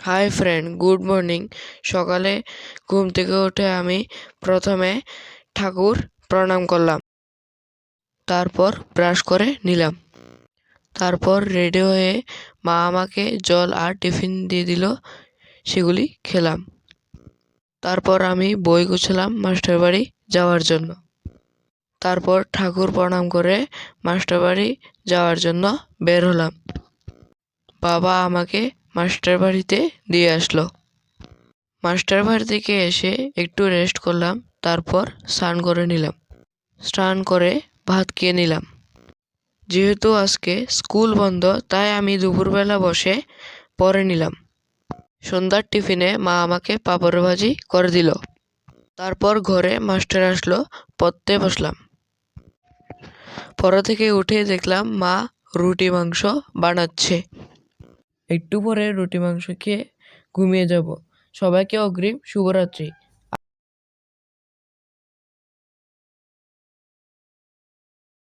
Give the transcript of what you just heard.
Hi friend, good morning. সকালে ঘুম থেকে উঠে আমি প্রথমে ঠাকুর প্রণাম করলাম, তারপর ব্রাশ করে নিলাম। তারপর রেডি হয়ে মা আমাকে জল আর টিফিন দিয়ে দিল, সেগুলি খেলাম। তারপর আমি বই গুছালাম মাস্টার বাড়ি যাওয়ার জন্য। তারপর ঠাকুর প্রণাম করে মাস্টার বাড়ি যাওয়ার জন্য বের হলাম। বাবা আমাকে মাস্টার বাড়িতে দিয়ে আসলো। মাস্টার বাড়ি থেকে এসে একটু রেস্ট করলাম, তারপর স্নান করে নিলাম। স্নান করে ভাত খেয়ে নিলাম। যেহেতু আজকে স্কুল বন্ধ, তাই আমি দুপুরবেলা বসে পড়ে নিলাম। সন্ধ্যার টিফিনে মা আমাকে পাঁপড় ভাজি করে দিল। তারপর ঘরে মাস্টার আসলো, পড়তে বসলাম। পড়া থেকে উঠে দেখলাম মা রুটি মাংস বানাচ্ছে। একটু পরে রুটি মাংস খেয়ে ঘুমিয়ে যাব। সবাইকে অগ্রিম শুভরাত্রি।